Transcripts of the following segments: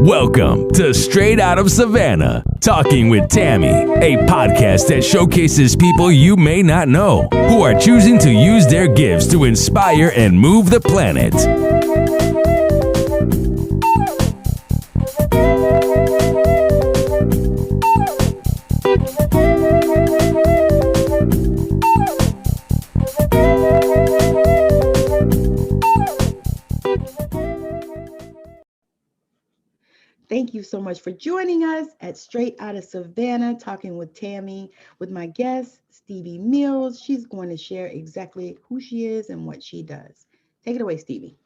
Welcome to Straight Out of Savannah, Talking with Tammi, a podcast that showcases people you may not know who are choosing to use their gifts to inspire and move the planet. Thank you so much for joining us at Straight Out of Savannah, Talking with Tammi, with my guest, Stevii Mills. She's going to share exactly who she is and what she does. Take it away, Stevii.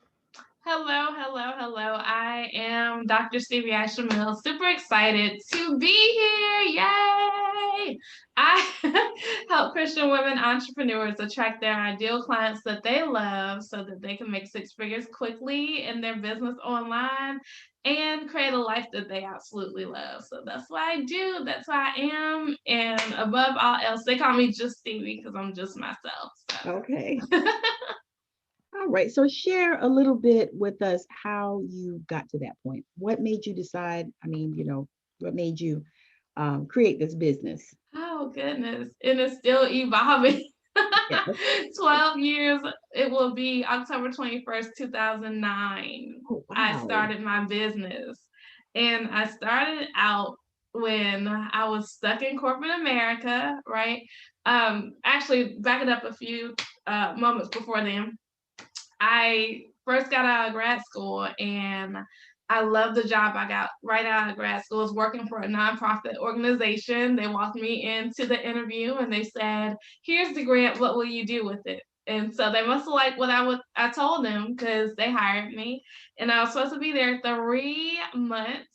Hello. I am Dr. Stevii Aisha Mills. Super excited to be here. Yay! I help Christian women entrepreneurs attract their ideal clients that they love so that they can make six figures quickly in their business online and create a life that they absolutely love. So that's what I do. That's who I am. And above all else, they call me Just Stevii because I'm just myself. So. Okay. All right. So share a little bit with us how you got to that point. What made you decide? What made you create this business? Oh, goodness. And it's still evolving. Yes. 12 years. It will be October 21st, 2009. Oh, wow. I started my business. And I started out when I was stuck in corporate America, right? Actually, back it up a few moments before then. I first got out of grad school and I loved the job I got right out of grad school. I was working for a nonprofit organization. They walked me into the interview and they said, "Here's the grant, what will you do with it?" And so they must have liked what I told them because they hired me. And I was supposed to be there 3 months.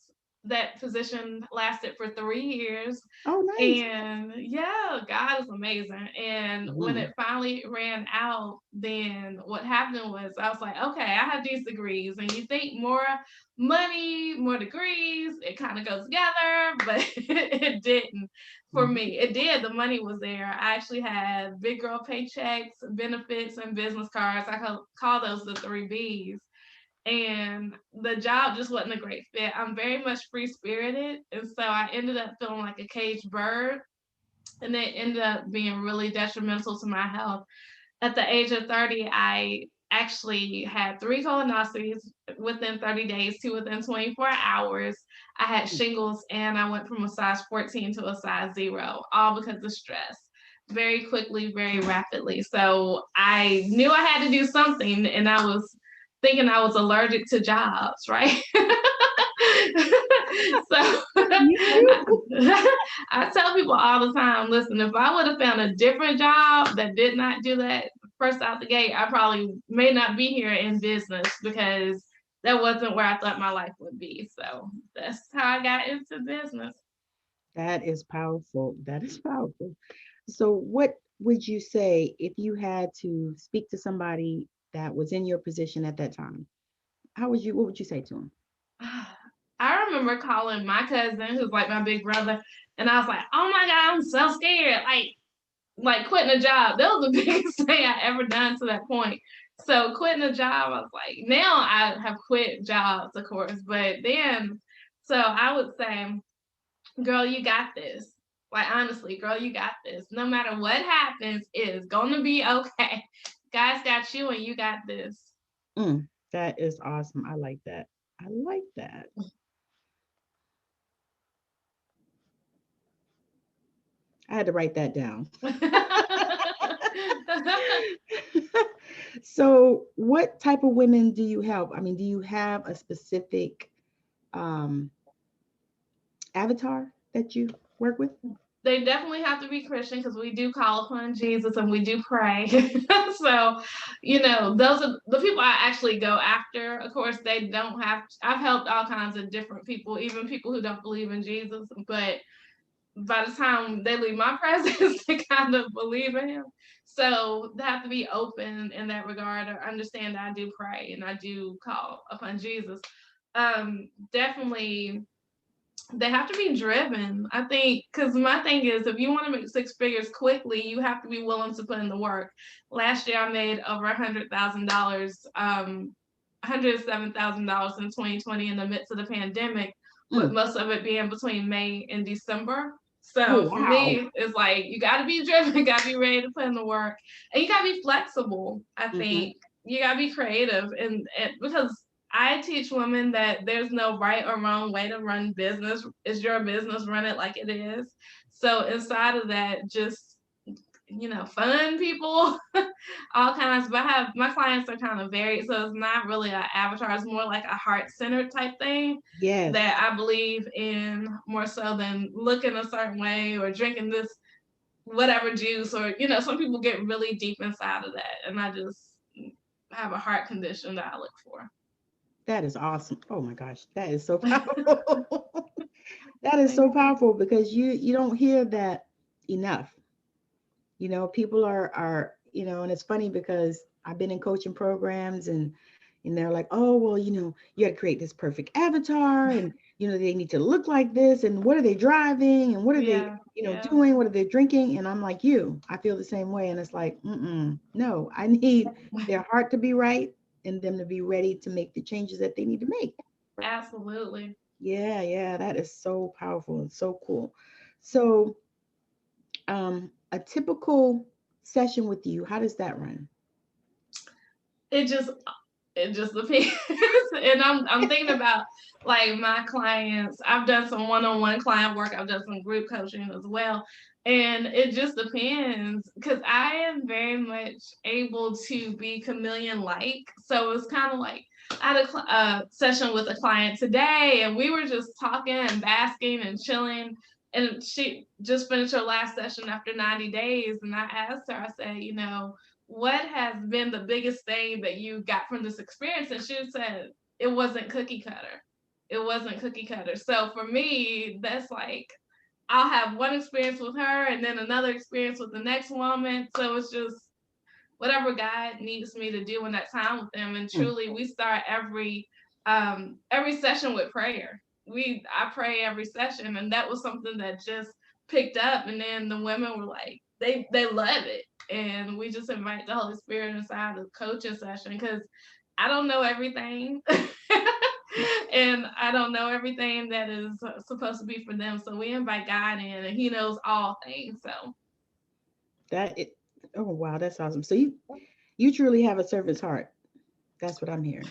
That position lasted for 3 years. Oh, nice. And yeah, God is amazing. And when it finally ran out, then what happened was I was like, okay, I have these degrees. And you think more money, more degrees, it kind of goes together, but it didn't for me. It did. The money was there. I actually had big girl paychecks, benefits, and business cards. I call those the 3 Bs. And the job just wasn't a great fit. I'm very much free spirited. And so I ended up feeling like a caged bird. And it ended up being really detrimental to my health. At the age of 30, I actually had 3 colonoscopies within 30 days, 2 within 24 hours. I had shingles and I went from a size 14 to a size 0, all because of stress. Very quickly, very rapidly. So I knew I had to do something, and I was thinking I was allergic to jobs, right? So I tell people all the time, listen, if I would have found a different job that did not do that first out the gate, I probably may not be here in business because that wasn't where I thought my life would be. So that's how I got into business. That is powerful. So what would you say if you had to speak to somebody that was in your position at that time? What would you say to them? I remember calling my cousin, who's like my big brother, and I was like, "Oh my God, I'm so scared. Like quitting a job." That was the biggest thing I ever done to that point. So quitting a job, I was like, now I have quit jobs, of course, but then, so I would say, "Girl, you got this. Like, honestly, girl, you got this. No matter what happens, it is going to be okay. God's got you and you got this." That is awesome. I like that. I had to write that down. So what type of women do you help? Do you have a specific avatar that you work with? They definitely have to be Christian because we do call upon Jesus and we do pray. So, those are the people I actually go after. Of course, they don't have, I've helped all kinds of different people, even people who don't believe in Jesus. But by the time they leave my presence, they kind of believe in him. So they have to be open in that regard or understand that I do pray and I do call upon Jesus. Definitely they have to be driven, I think, because my thing is, if you want to make 6 figures quickly, you have to be willing to put in the work. Last year, I made over $100,000 $107,000 in 2020 in the midst of the pandemic, with most of it being between May and December. So for me, it's like, you got to be driven, you got to be ready to put in the work, and you got to be flexible. I think you got to be creative, and because I teach women that there's no right or wrong way to run business. It's your business, run it like it is. So inside of that, just, fun people, all kinds. But my clients are kind of varied, so it's not really an avatar. It's more like a heart-centered type thing. Yes. That I believe in more so than looking a certain way or drinking this whatever juice, or some people get really deep inside of that, and I just have a heart condition that I look for. That is awesome. Oh my gosh, that is so powerful. That is so powerful, because you don't hear that enough. People are, and it's funny because I've been in coaching programs, and they're like, oh, well, you got to create this perfect avatar, and, they need to look like this, and what are they driving, and what are they, doing, what are they drinking? And I'm like, I feel the same way. And it's like, no, I need their heart to be right and them to be ready to make the changes that they need to make. Absolutely. Yeah, that is so powerful and so cool. So, a typical session with you, how does that run? It just depends. And I'm thinking about, like, my clients. I've done some one-on-one client work. I've done some group coaching as well. And it just depends, because I am very much able to be chameleon-like. So it's kind of like, I had a session with a client today, and we were just talking and basking and chilling. And she just finished her last session after 90 days. And I asked her, I said, what has been the biggest thing that you got from this experience? And she said, it wasn't cookie cutter. It wasn't cookie cutter. So for me, that's like, I'll have one experience with her and then another experience with the next woman. So it's just whatever God needs me to do in that time with them. And truly, we start every session with prayer. I pray every session, and that was something that just picked up. And then the women were like, they love it. And we just invite the Holy Spirit inside the coaching session, because I don't know everything. And I don't know everything that is supposed to be for them. So we invite God in, and He knows all things. So oh wow, that's awesome. So you truly have a servant's heart. That's what I'm hearing.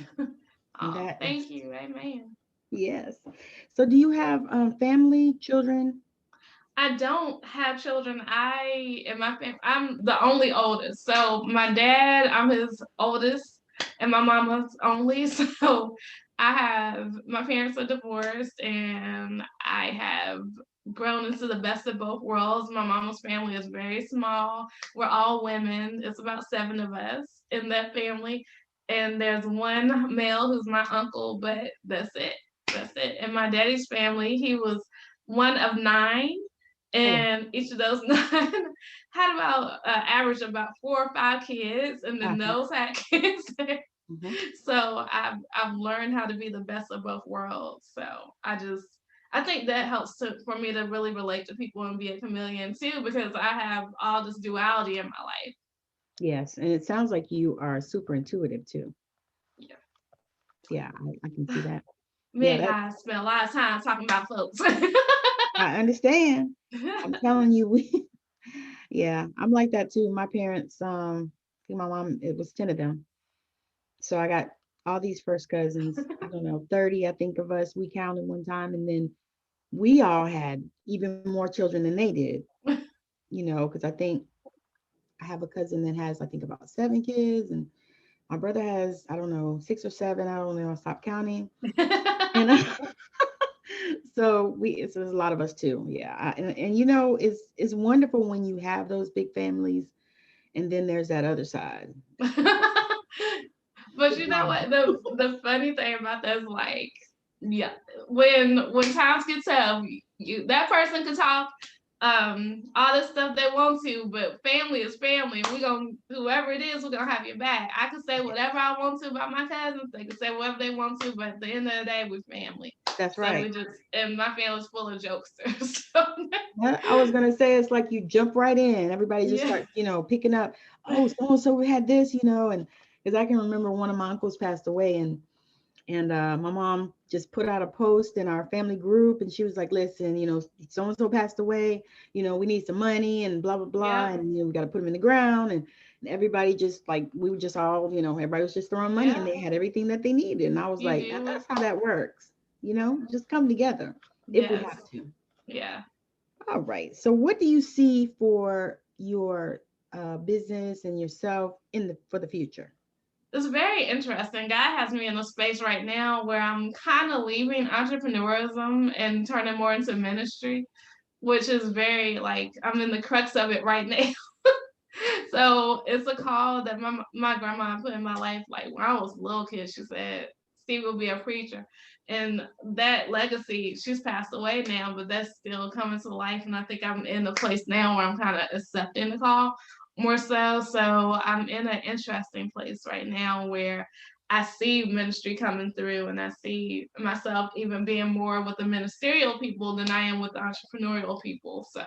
Thank you. Amen. Yes. So do you have family, children? I don't have children. I'm the only oldest. So my dad, I'm his oldest, and my mama's only. So my parents are divorced, and I have grown into the best of both worlds. My mama's family is very small. We're all women. It's about 7 of us in that family. And there's one male who's my uncle, but that's it. That's it. And my daddy's family, he was one of 9. And each of those 9 had about average about 4 or 5 kids, and then those had kids. So I've learned how to be the best of both worlds. So I think that helps for me to really relate to people and be a chameleon too, because I have all this duality in my life. Yes, and it sounds like you are super intuitive too. Yeah, I can see that. Me and I spend a lot of time talking about folks. I understand. I'm telling you, I'm like that too. My parents, my mom, it was 10 of them. So I got all these first cousins, I don't know, 30, I think, of us. We counted one time, and then we all had even more children than they did, because I think I have a cousin that has, I think, about 7 kids, and my brother has, I don't know, 6 or 7. I don't know, I'll stop counting. And so there's a lot of us too. Yeah. And it's wonderful when you have those big families, and then there's that other side. But you know what? The funny thing about that is, like, when times get tough, that person can talk all this stuff they want to, but family is family. Whoever it is, we're gonna have your back. I can say whatever I want to about my cousins. They can say whatever they want to, but at the end of the day, we're family. That's right. And my family's full of jokesters. So. I was gonna say, it's like you jump right in. Everybody just starts, picking up. Oh, so we had this, and Because I can remember one of my uncles passed away, and my mom just put out a post in our family group, and she was like, listen, so and so passed away, we need some money and blah blah blah, Yep. and we got to put them in the ground, and everybody just like, we were just all, everybody was just throwing money, and Yeah. they had everything that they needed. And I was You like, do. that's how that works, just come together if we Yes. have to. Yeah. All right, so what do you see for your business and yourself for the future? It's very interesting. God has me in a space right now where I'm kind of leaving entrepreneurism and turning more into ministry, which is very like I'm in the crux of it right now. So it's a call that my grandma put in my life. Like when I was a little kid, she said Steve will be a preacher, and that legacy, she's passed away now, but that's still coming to life. And I think I'm in a place now where I'm kind of accepting the call more so. So I'm in an interesting place right now where I see ministry coming through, and I see myself even being more with the ministerial people than I am with the entrepreneurial people. So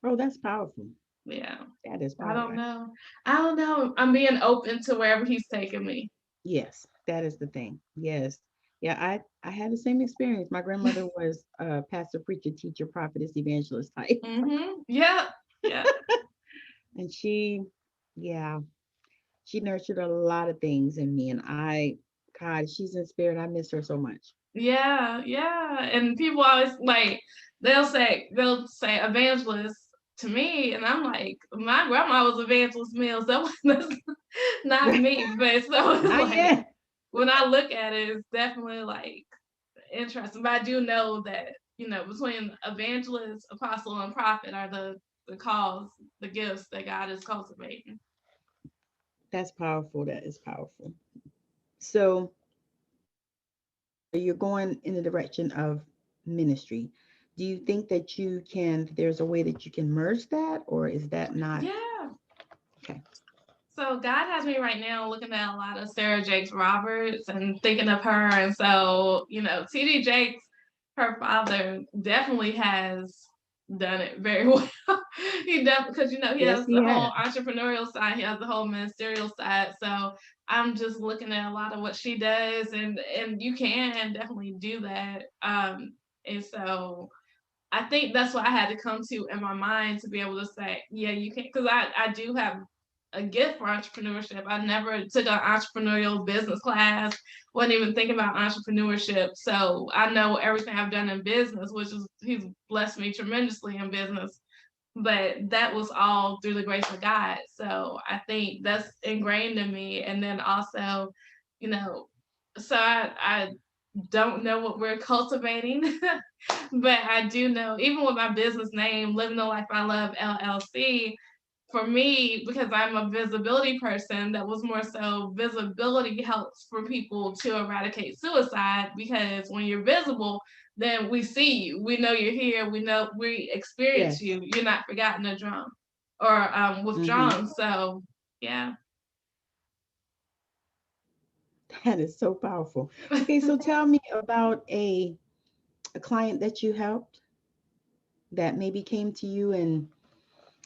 Oh, that's powerful. yeah. That is I don't powerful. know. I don't know. I'm being open to wherever he's taking me. Yes, that is the thing. Yes. Yeah, I had the same experience. My grandmother was a pastor, preacher, teacher, prophetess, evangelist type. Yeah. Yeah. And yeah, she nurtured a lot of things in me. And God, she's in spirit. I miss her so much. Yeah. Yeah. And people always like they'll say evangelist to me, and I'm like, my grandma was Evangelist Mills. That was that's not me. But so it's Not like yet. when I look at it, it's definitely like interesting. But I do know that, between evangelist, apostle, and prophet are the calls, the gifts that God is cultivating. That's powerful. That is powerful. So you're going in the direction of ministry. Do you think that there's a way that you can merge that, or is that not? Yeah. Okay. So God has me right now looking at a lot of Sarah Jakes Roberts and thinking of her. And so, TD Jakes, her father, definitely has done it very well. He definitely, because he Yes, has he the has. whole entrepreneurial side, he has the whole ministerial side. So I'm just looking at a lot of what she does, and you can definitely do that. And so I think that's what I had to come to in my mind to be able to say, yeah, you can, because I do have a gift for entrepreneurship. I never took an entrepreneurial business class, wasn't even thinking about entrepreneurship. So I know everything I've done in business, which is he's blessed me tremendously in business. But that was all through the grace of God. So I think that's ingrained in me. And then also, you know, so I don't know what we're cultivating, but I do know, even with my business name, Living the Life I Love LLC, for me, because I'm a visibility person, that was more so visibility helps for people to eradicate suicide, because when you're visible, then we see you, we know you're here, we know we experience Yes. you, you're not forgotten or drawn or Hmm. withdrawn. So yeah. That is so powerful. Okay, so tell me about a client that you helped that maybe came to you and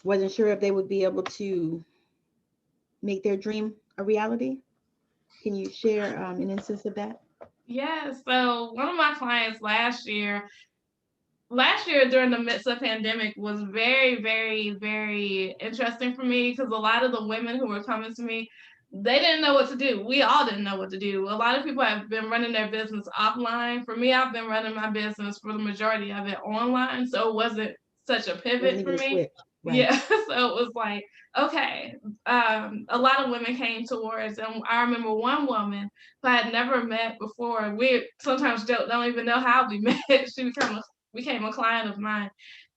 wasn't sure if they would be able to make their dream a reality. Can you share an instance of that? Yeah, so one of my clients last year during the midst of pandemic was very, very, very interesting for me, because a lot of the women who were coming to me, they didn't know what to do. We all didn't know what to do. A lot of people have been running their business offline. For me, I've been running my business for the majority of it online, so it wasn't such a Wasn't pivot for even a me. switch, right? Yeah, so it was like, okay. A lot of women came towards, and I remember one woman who I had never met before. We sometimes don't even know how we met. She became a client of mine.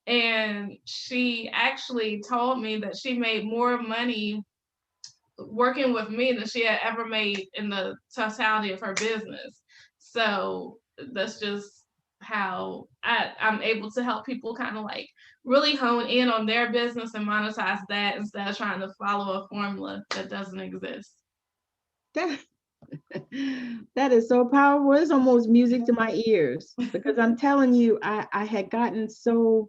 And she actually told me that she made more money working with me than she had ever made in the totality of her business. So that's just how I'm able to help people kind of like really hone in on their business and monetize that, instead of trying to follow a formula that doesn't exist. That that is so powerful. It's almost music to my ears because I'm telling you, I had gotten so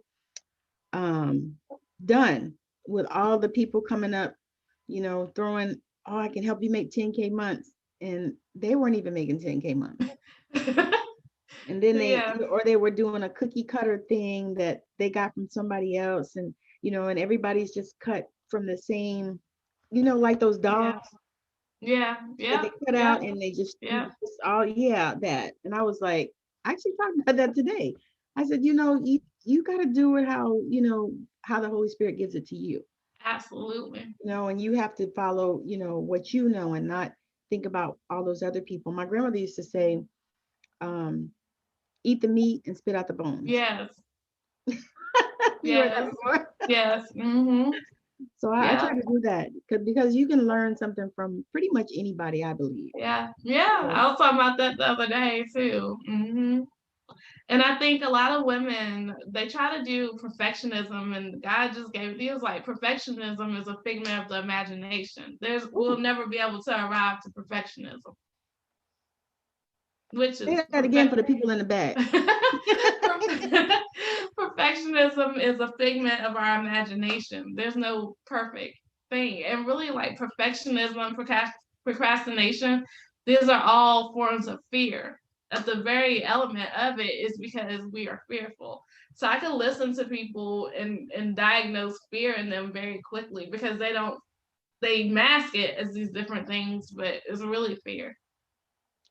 um done with all the people coming up, throwing oh, I can help you make 10K months. And they weren't even making 10K months. And then Yeah. they were doing a cookie cutter thing that they got from somebody else. And, and everybody's just cut from the same, like those dolls Yeah. Yeah. that they Yeah. cut Yeah. out and they just, Yeah. just all, yeah, that. And I was like, I actually talked about that today. I said, you got to do it how, how the Holy Spirit gives it to you, Absolutely. and you have to follow, what you know and not think about all those other people. My grandmother used to say, um, eat the meat and spit out the bones. Yes. You heard Yes. that before? Yes. Mm-hmm. So I try Yeah. to do that because you can learn something from pretty much anybody, I believe. Yeah. Yeah. So, I was talking about that the other day too. Mm-hmm. And I think a lot of women, they try to do perfectionism, and God just gave it was like perfectionism is a figment of the imagination. We'll ooh, never be able to arrive to perfectionism, which say is that again for the people in the back. perfectionism is a figment of our imagination. There's no perfect thing. And really, like perfectionism, procrastination, these are all forms of fear. At the very element of it is because we are fearful. So I can listen to people and diagnose fear in them very quickly because they mask it as these different things, but it's really fear.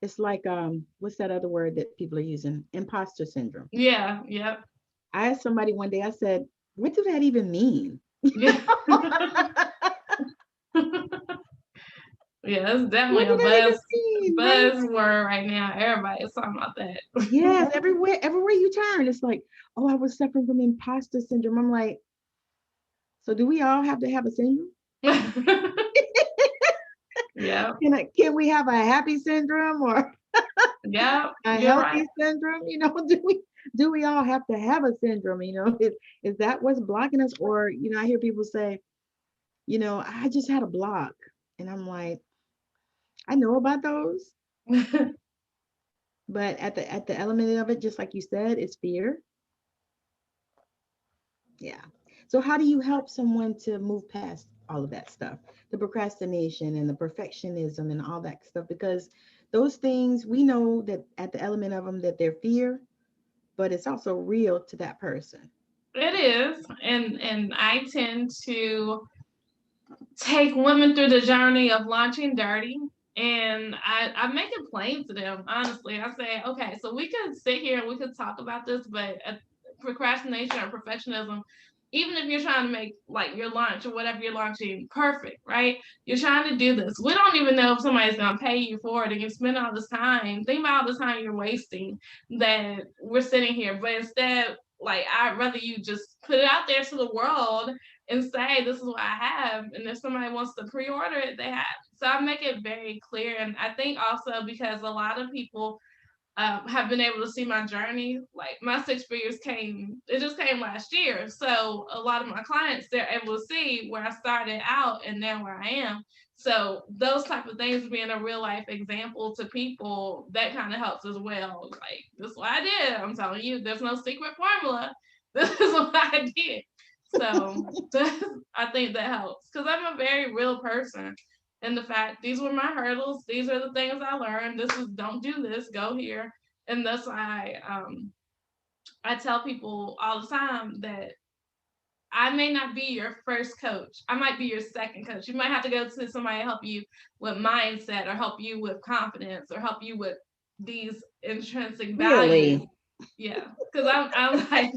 It's like what's that other word that people are using? Imposter syndrome. Yeah, yep. I asked somebody one day, I said, what do that even mean? Yeah. Yeah, it's definitely What a do that even mean, right? buzzword right now. Everybody's talking about that. Yes, everywhere you turn, it's like, oh, I was suffering from imposter syndrome. I'm like, so do we all have to have a syndrome? Yeah, Can we have a happy syndrome or yeah, a you're right. healthy syndrome? Do we all have to have a syndrome? Is that what's blocking us? Or, I hear people say, I just had a block. And I'm like, I know about those, but at the element of it, just like you said, it's fear. Yeah. So how do you help someone to move past all of that stuff? The procrastination and the perfectionism and all that stuff, because those things we know that at the element of them that they're fear, but it's also real to that person. It is, and I tend to take women through the journey of launching dirty. And I make it plain to them, honestly. I say, okay, so we could sit here and we could talk about this, but procrastination or perfectionism, even if you're trying to make like your lunch or whatever you're launching perfect, right? You're trying to do this. We don't even know if somebody's going to pay you for it. And you spend all this time, think about all the time you're wasting that we're sitting here. But instead, like, I'd rather you just put it out there to the world and say this is what I have, and if somebody wants to pre-order it, they have. So I make it very clear, and I think also because a lot of people have been able to see my journey. Like my 6 figures it just came last year. So a lot of my clients, they're able to see where I started out and now where I am. So those type of things, being a real life example to people, that kind of helps as well. Like, this is what I did. I'm telling you, there's no secret formula. This is what I did. So I think that helps because I'm a very real person. And the fact these were my hurdles, these are the things I learned. This is don't do this, go here. And that's why I tell people all the time that I may not be your first coach. I might be your second coach. You might have to go to somebody to help you with mindset or help you with confidence or help you with these intrinsic values. Really? Yeah. Because I'm like,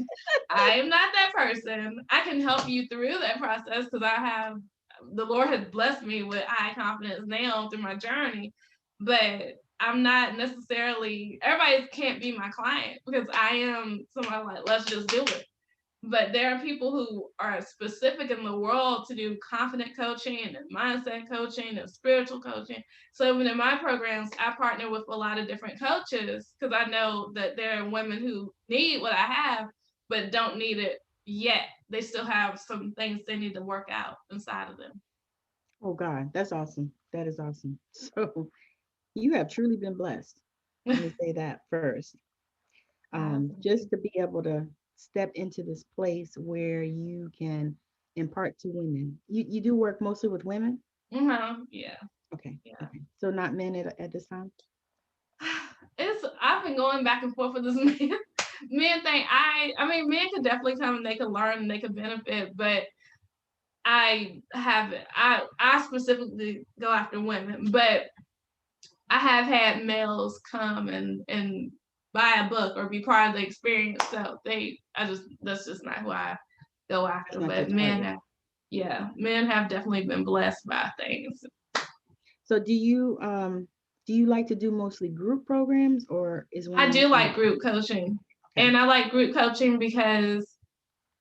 I am not that person. I can help you through that process because the Lord has blessed me with high confidence now through my journey. But I'm not necessarily, everybody can't be my client because I am somebody like, let's just do it. But there are people who are specific in the world to do confident coaching and mindset coaching and spiritual coaching. So even in my programs, I partner with a lot of different coaches because I know that there are women who need what I have, but don't need it yet. They still have some things they need to work out inside of them. Oh God, that's awesome. That is awesome. So you have truly been blessed. Let me say that first. Just to be able to step into this place where you can impart to women. You do work mostly with women? Yeah. Okay. Yeah. Okay. So not men at this time? I've been going back and forth with this men thing. I mean, men could definitely come and they could learn and they could benefit, but I specifically go after women, but I have had males come and buy a book or be part of the experience. So that's just not who I go That's after. not your But target. men have definitely been blessed by things. So do you like to do mostly group programs or is I do one-on-one? like group coaching. Okay. And I like group coaching because,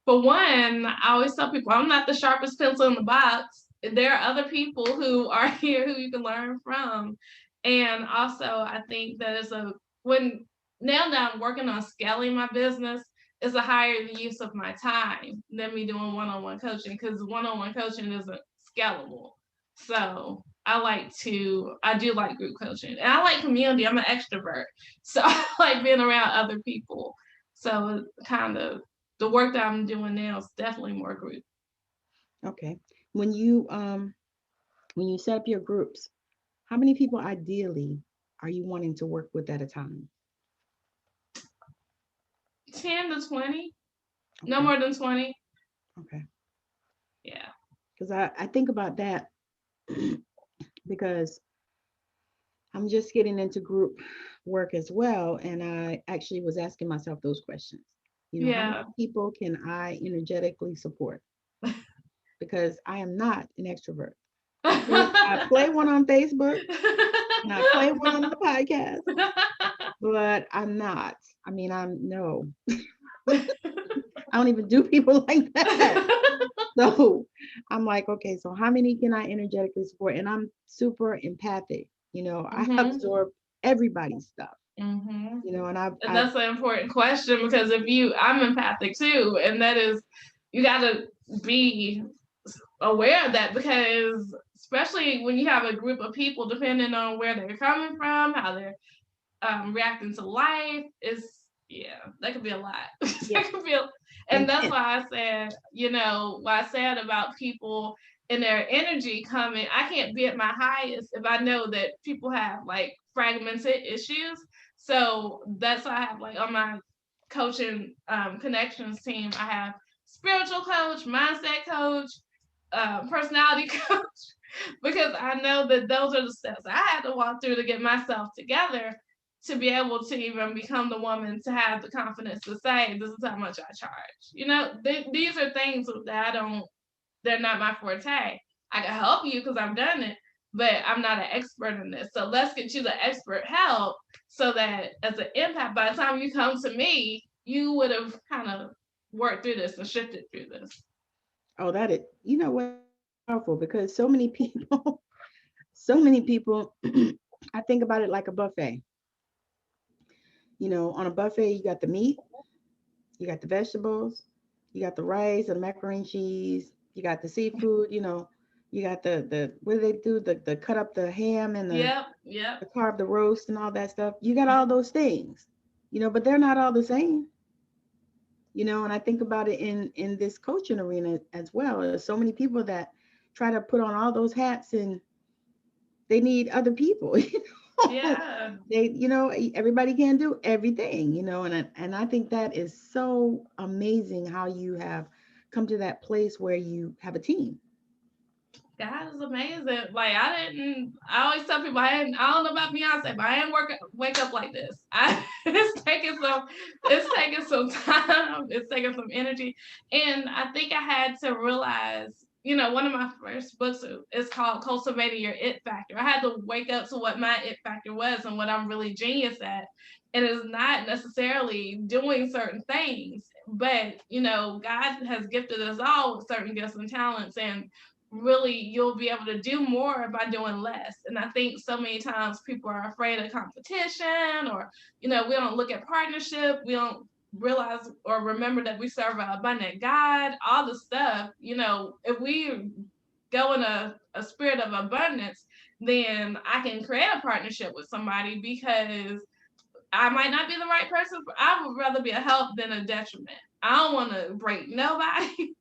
for one, I always tell people I'm not the sharpest pencil in the box. There are other people who are here who you can learn from. And also, I think that when now that I'm working on scaling my business, it's a higher use of my time than me doing one-on-one coaching because one-on-one coaching isn't scalable. So I do like group coaching and I like community. I'm an extrovert. So I like being around other people. So kind of the work that I'm doing now is definitely more group. Okay. When you set up your groups, how many people ideally are you wanting to work with at a time? 10 to 20, no Okay. more than 20. Okay. Yeah. Because I think about that because I'm just getting into group work as well. And I actually was asking myself those questions. You know, how many Yeah. people can I energetically support? Because I am not an extrovert. I play one on Facebook and I play one on the podcast, but I'm not. I mean, I'm no, I don't even do people like that. So I'm like, okay, so how many can I energetically support? And I'm super empathic. You know, I hmm absorb everybody's stuff, hmm you know, and And I've that's an important question because I'm empathic too, and that is, you got to be aware of that because especially when you have a group of people, depending on where they're coming from, how they're reacting to life, that could be a lot. yeah, That could be, and that's intense. why I said, what I said about people and their energy coming. I can't be at my highest if I know that people have like fragmented issues. So that's why I have like on my coaching connections team, I have spiritual coach, mindset coach, personality coach, because I know that those are the steps I had to walk through to get myself together to be able to even become the woman to have the confidence to say, this is how much I charge. These are things that they're not my forte. I can help you because I've done it, but I'm not an expert in this. So let's get you the expert help so that as an empath, by the time you come to me, you would have kind of worked through this and shifted through this. Oh, that is, you know what, powerful because so many people, so many people, I think about it like a buffet. You know, on a buffet, you got the meat, you got the vegetables, you got the rice and macaroni and cheese, you got the seafood, you know, you got the what do they do? The cut up the ham and Yep, yep. the carb, the roast and all that stuff. You got all those things, you know, but they're not all the same. You know, and I think about it in this coaching arena as well. There's so many people that try to put on all those hats and they need other people. You know? Yeah. They, you know, everybody can't do everything, you know, and I think that is so amazing how you have come to that place where you have a team. God is amazing. Like I always tell people I don't know about Beyonce, but I didn't wake up like this. It's taking some time. It's taking some energy. And I think I had to realize, one of my first books is called Cultivating Your It Factor. I had to wake up to what my it factor was and what I'm really genius at. And it's not necessarily doing certain things, but God has gifted us all with certain gifts and talents, and really you'll be able to do more by doing less. And I think so many times people are afraid of competition, or we don't look at partnership, we don't realize or remember that we serve an abundant God, all the stuff. If we go in a spirit of abundance, then I can create a partnership with somebody because I might not be the right person. I would rather be a help than a detriment. I don't want to break nobody.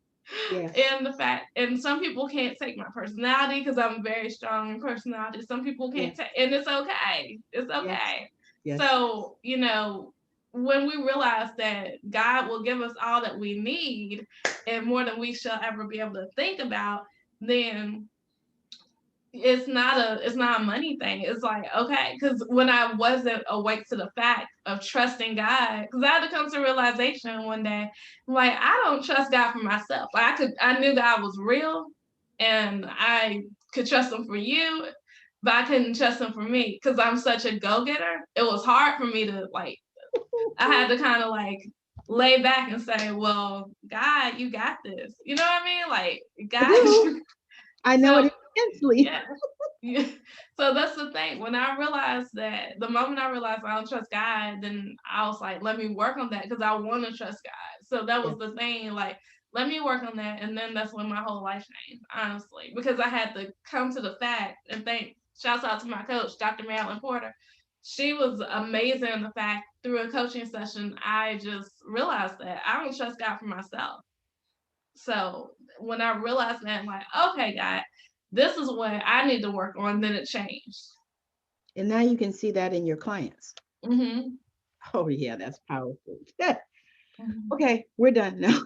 Yes. And the fact, and some people can't take my personality because I'm very strong in personality. Some people can't Yes. take, and it's okay. It's Yes. okay. Yes. So, when we realize that God will give us all that we need and more than we shall ever be able to think about, then it's not a money thing. It's like, okay, because when I wasn't awake to the fact of trusting God, because I had to come to realization one day, like, I don't trust God for myself. I knew God was real and I could trust him for you, but I couldn't trust him for me because I'm such a go-getter. It was hard for me to, like, I had to kind of like lay back and say, well, God, you got this. You know what I mean? Like, I God, do. I know it so intensely. yeah. Yeah. So that's the thing. When I realized that, the moment I realized I don't trust God, then I was like, let me work on that because I want to trust God. So that was Yes. the thing. Like, let me work on that. And then that's when my whole life changed, honestly, because I had to come to the fact and shouts out to my coach, Dr. Marilyn Porter. She was amazing in the fact through a coaching session, I just realized that I don't trust God for myself. So when I realized that, I'm like, okay, God, this is what I need to work on, then it changed. And now you can see that in your clients. Hmm. Oh yeah, that's powerful. Hmm. Okay, we're done now.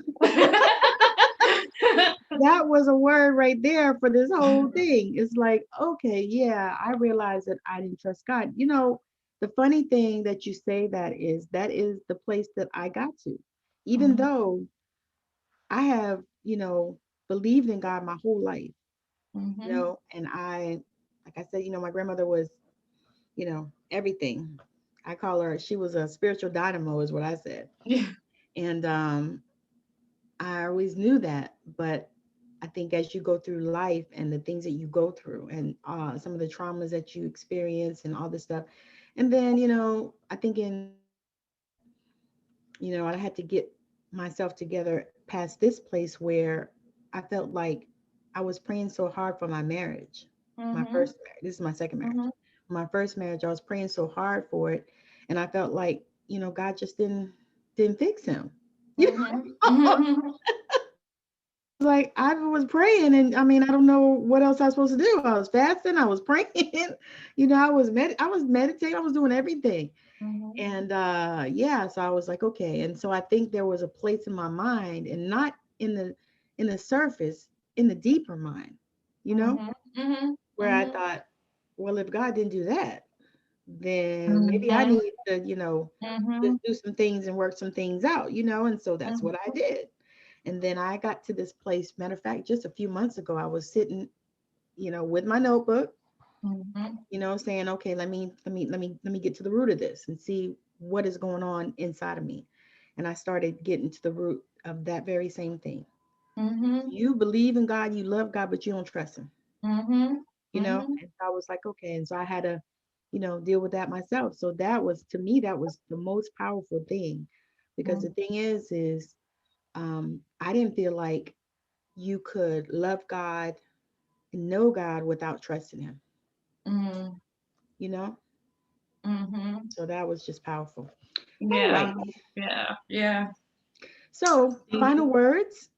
That was a word right there for this whole thing. It's like, okay, yeah, I realized that I didn't trust God. The funny thing that you say that is the place that I got to. Even Hmm. though I have, believed in God my whole life, Hmm. and like I said, my grandmother was, everything. I call her, she was a spiritual dynamo, is what I said. Yeah. And I always knew that, but I think as you go through life and the things that you go through and some of the traumas that you experience and all this stuff, and then I think I had to get myself together past this place where I felt like I was praying so hard for my marriage, my Hmm. first marriage. This is my second marriage. Hmm. My first marriage, I was praying so hard for it, and I felt like God just didn't fix him. You Hmm. know? Hmm. Like I was praying, and I mean, I don't know what else I was supposed to do. I was fasting, I was praying, I was meditating, I was doing everything. Hmm. And yeah, so I was like, okay. And so I think there was a place in my mind, and not in the surface, in the deeper mind, you know, Hmm. Hmm. where I thought, well, if God didn't do that, then maybe I Hmm. need to, just do some things and work some things out, and so that's what I did. And then I got to this place. Matter of fact, just a few months ago, I was sitting, with my notebook, Hmm. saying, okay, let me get to the root of this and see what is going on inside of me. And I started getting to the root of that very same thing. Hmm. You believe in God, you love God, but you don't trust him, Hmm. And so I was like, okay. And so I had to, deal with that myself. So that was, to me, that was the most powerful thing, because the thing is, I didn't feel like you could love God and know God without trusting him, Hmm. you know? Hmm. So that was just powerful. All Yeah. right. Yeah. Yeah. So, final words.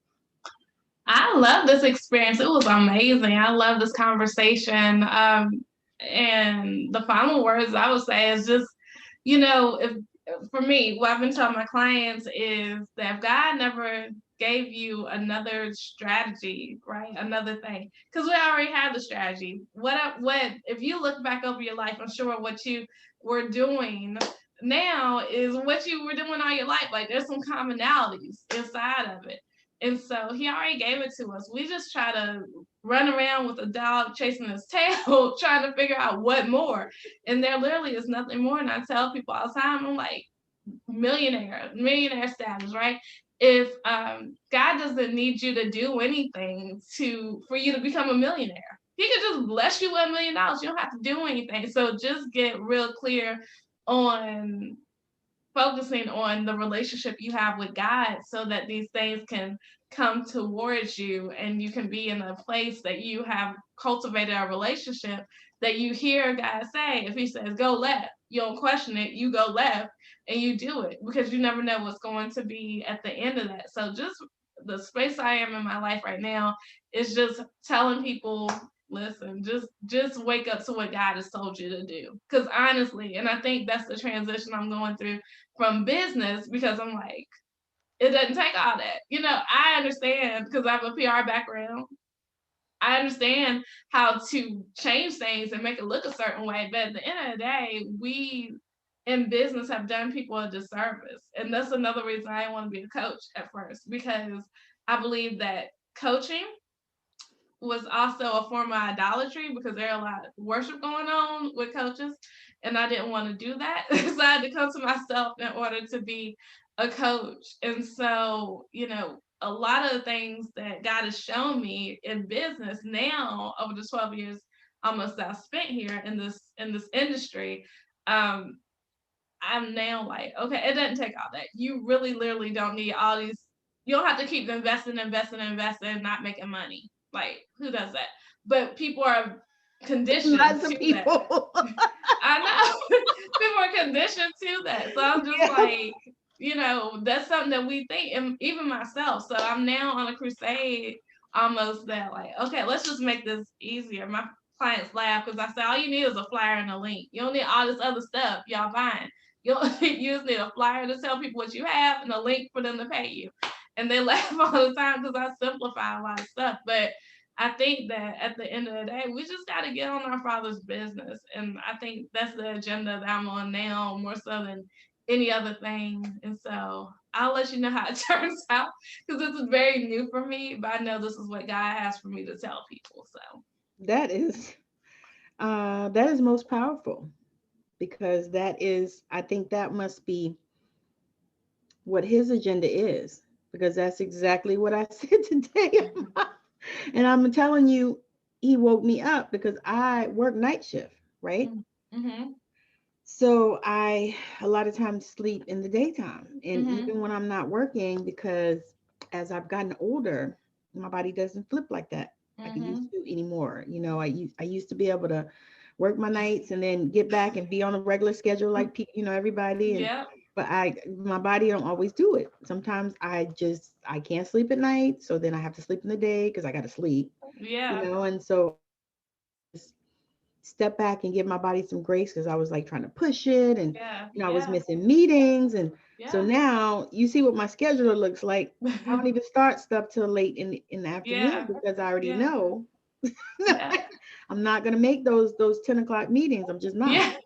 I love this experience. It was amazing. I love this conversation. And the final words I would say is just, if for me, what I've been telling my clients is that if God never gave you another strategy, right? Another thing, because we already have the strategy. What if you look back over your life, I'm sure what you were doing now is what you were doing all your life. Like there's some commonalities inside of it. And so he already gave it to us. We just try to run around with a dog chasing his tail, trying to figure out what more. And there literally is nothing more. And I tell people all the time, I'm like, millionaire status, right? If God doesn't need you to do anything for you to become a millionaire, he could just bless you with $1 million. You don't have to do anything. So just get real clear on focusing on the relationship you have with God so that these things can come towards you and you can be in a place that you have cultivated a relationship that you hear God say. If he says go left, you don't question it, you go left and you do it because you never know what's going to be at the end of that. So just the space I am in my life right now is just telling people, listen, just wake up to what God has told you to do. Because honestly, and I think that's the transition I'm going through from business, because I'm like, it doesn't take all that. I understand because I have a PR background. I understand how to change things and make it look a certain way. But at the end of the day, we in business have done people a disservice. And that's another reason I didn't want to be a coach at first, because I believe that coaching was also a form of idolatry, because there are a lot of worship going on with coaches, and I didn't want to do that. So I had to come to myself in order to be a coach. And so, a lot of the things that God has shown me in business now over the 12 years almost that I've spent here in this industry, I'm now like, okay, it doesn't take all that. You really literally don't need all these. You don't have to keep investing, and not making money. Like, who does that? But people are conditioned Lots of to people. that. I know. People are conditioned to that. So I'm just like, that's something that we think, and even myself. So I'm now on a crusade almost that, like, okay, let's just make this easier. My clients laugh because I say all you need is a flyer and a link. You don't need all this other stuff y'all buying. You just need a flyer to tell people what you have and a link for them to pay you. And they laugh all the time because I simplify a lot of stuff. But I think that at the end of the day, we just got to get on our Father's business. And I think that's the agenda that I'm on now, more so than any other thing. And so I'll let you know how it turns out, because this is very new for me, but I know this is what God has for me to tell people. So That is most powerful, because I think that must be what his agenda is, because that's exactly what I said today. And I'm telling you, he woke me up because I work night shift, right? mm-hmm. So I a lot of times sleep in the daytime, and Mm-hmm. even when I'm not working, because as I've gotten older, my body doesn't flip like that like it Mm-hmm. used to anymore. I used to be able to work my nights and then get back and be on a regular schedule like everybody. And Yeah. but my body don't always do it. Sometimes I can't sleep at night, so then I have to sleep in the day because I got to sleep. Yeah. And so step back and give my body some grace, because I was like trying to push it, and Yeah. I was Yeah. missing meetings. And so Yeah. now you see what my schedule looks like. I don't even start stuff till late in the afternoon, Yeah. because I already Yeah. know Yeah. I'm not gonna make those 10 o'clock meetings. I'm just not. Yeah.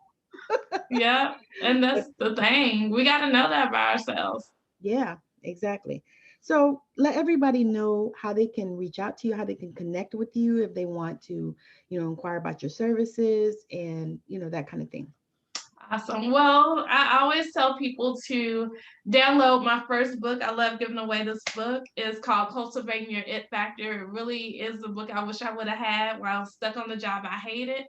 Yeah. And But that's the thing. We got to know that by ourselves. yeah, exactly. So let everybody know how they can reach out to you, how they can connect with you if they want to, inquire about your services and, that kind of thing. Awesome. Well, I always tell people to download my first book. I love giving away this book. It's called Cultivating Your It Factor. It really is the book I wish I would have had while I was stuck on the job I hated.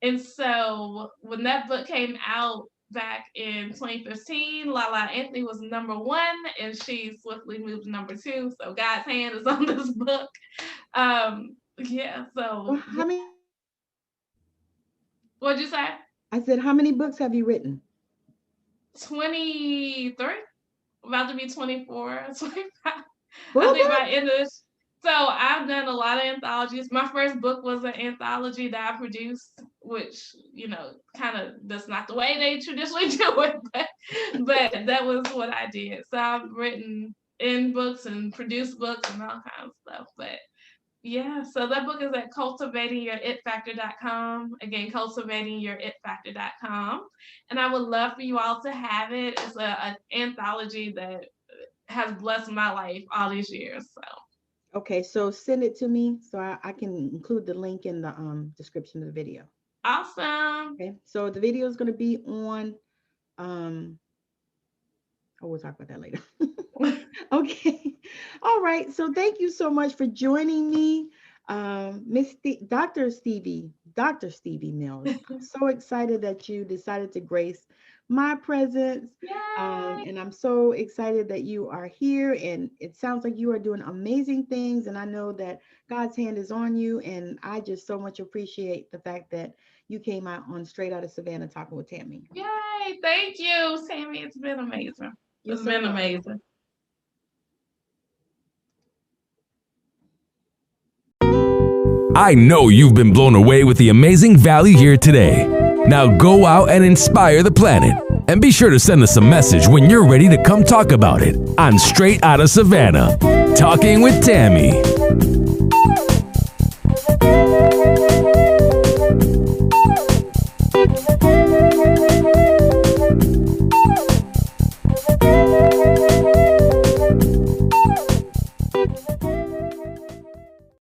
And so when that book came out back in 2015, Lala Anthony was #1, and she swiftly moved to #2. So God's hand is on this book. Yeah. Well, So how many? what'd you say? I said, how many books have you written? 23. About to be 24, 25. I Full think by books? end of this. So I've done a lot of anthologies. My first book was an anthology that I produced, which, kind of that's not the way they traditionally do it, but that was what I did. So I've written in books and produced books and all kinds of stuff. But yeah, so that book is at cultivatingyouritfactor.com. Again, cultivatingyouritfactor.com. And I would love for you all to have it. It's an anthology that has blessed my life all these years. So Okay, so send it to me so I can include the link in the description of the video. awesome. Okay, so the video is going to be on. Um, oh, we'll talk about that later. Okay, all right. So thank you so much for joining me, Dr. Stevie Mills. I'm so excited that you decided to grace my presence. Yay. And I'm so excited that you are here, and it sounds like you are doing amazing things, and I know that God's hand is on you, and I just so much appreciate the fact that you came out on Straight Out of Savannah talking with Tammi. Yay. Thank you, Tammi. It's been amazing. You're It's so been welcome. amazing. I know you've been blown away with the amazing value here today. Now go out and inspire the planet. And be sure to send us a message when you're ready to come talk about it on Straight Outta Savannah, Talking with Tammi.